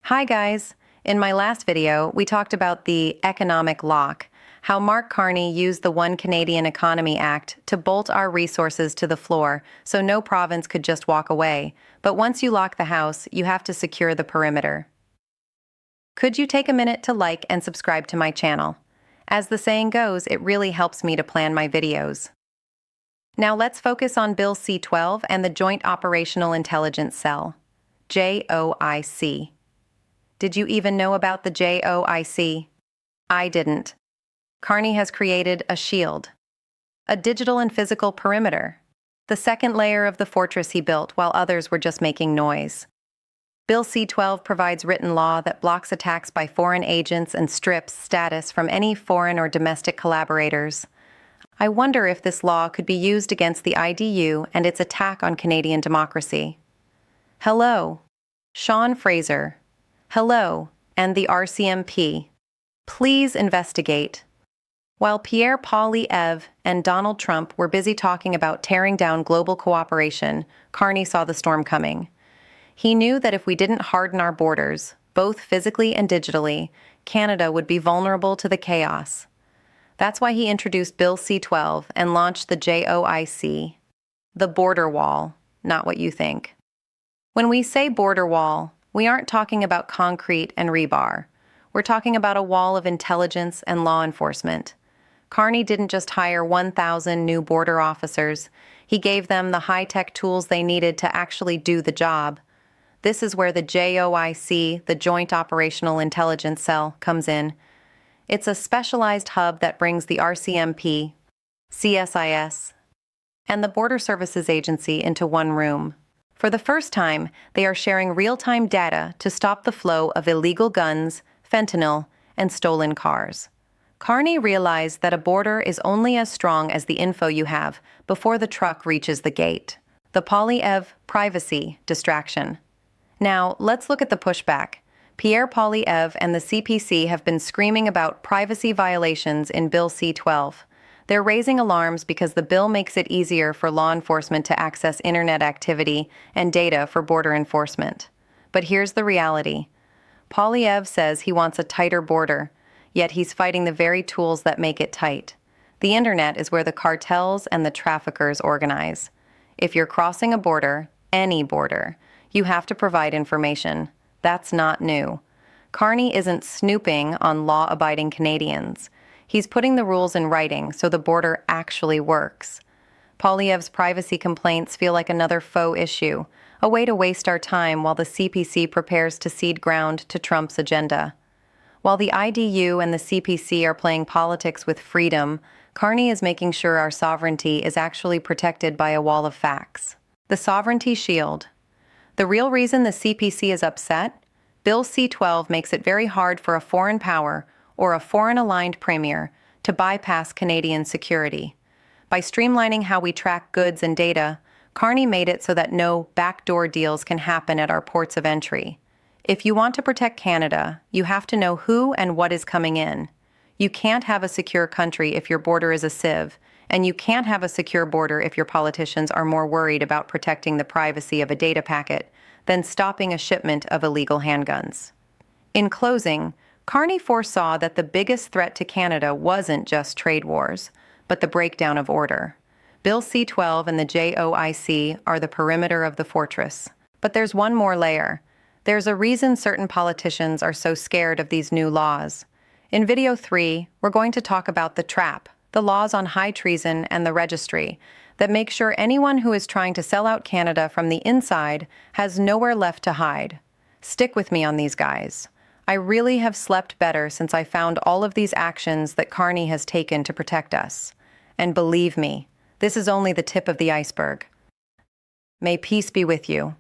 Hi guys! In my last video, we talked about the economic lock, how Mark Carney used the One Canadian Economy Act to bolt our resources to the floor so no province could just walk away. But once you lock the house, you have to secure the perimeter. Could you take a minute to like and subscribe to my channel? As the saying goes, it really helps me to plan my videos. Now let's focus on Bill C-12 and the Joint Operational Intelligence Cell, JOIC. Did you even know about the JOIC? I didn't. Carney has created a shield, a digital and physical perimeter, the second layer of the fortress he built while others were just making noise. Bill C-12 provides written law that blocks attacks by foreign agents and strips status from any foreign or domestic collaborators. I wonder if this law could be used against the IDU and its attack on Canadian democracy. Hello, Sean Fraser. Hello, and the RCMP. Please investigate. While Pierre Poilievre and Donald Trump were busy talking about tearing down global cooperation, Carney saw the storm coming. He knew that if we didn't harden our borders, both physically and digitally, Canada would be vulnerable to the chaos. That's why he introduced Bill C-12 and launched the JOIC, the border wall, not what you think. When we say border wall, we aren't talking about concrete and rebar. We're talking about a wall of intelligence and law enforcement. Carney didn't just hire 1,000 new border officers. He gave them the high-tech tools they needed to actually do the job. This is where the JOIC, the Joint Operational Intelligence Cell, comes in. It's a specialized hub that brings the RCMP, CSIS, and the Border Services Agency into one room. For the first time, they are sharing real-time data to stop the flow of illegal guns, fentanyl, and stolen cars. Carney realized that a border is only as strong as the info you have before the truck reaches the gate. The Poilievre privacy distraction. Now, let's look at the pushback. Pierre Poilievre and the CPC have been screaming about privacy violations in Bill C-12. They're raising alarms because the bill makes it easier for law enforcement to access internet activity and data for border enforcement. But here's the reality. Poilievre says he wants a tighter border, yet he's fighting the very tools that make it tight. The internet is where the cartels and the traffickers organize. If you're crossing a border, any border, you have to provide information. That's not new. Carney isn't snooping on law-abiding Canadians. He's putting the rules in writing so the border actually works. Poilievre's privacy complaints feel like another faux issue, a way to waste our time while the CPC prepares to cede ground to Trump's agenda. While the IDU and the CPC are playing politics with freedom, Carney is making sure our sovereignty is actually protected by a wall of facts. The Sovereignty Shield. The real reason the CPC is upset? Bill C-12 makes it very hard for a foreign power or a foreign-aligned premier to bypass Canadian security. By streamlining how we track goods and data, Carney made it so that no backdoor deals can happen at our ports of entry. If you want to protect Canada, you have to know who and what is coming in. You can't have a secure country if your border is a sieve, and you can't have a secure border if your politicians are more worried about protecting the privacy of a data packet than stopping a shipment of illegal handguns. In closing, Carney foresaw that the biggest threat to Canada wasn't just trade wars, but the breakdown of order. Bill C-12 and the JOIC are the perimeter of the fortress. But there's one more layer. There's a reason certain politicians are so scared of these new laws. In Video 3, we're going to talk about the trap, the laws on high treason and the registry, that make sure anyone who is trying to sell out Canada from the inside has nowhere left to hide. Stick with me on these guys. I really have slept better since I found all of these actions that Carney has taken to protect us. And believe me, this is only the tip of the iceberg. May peace be with you.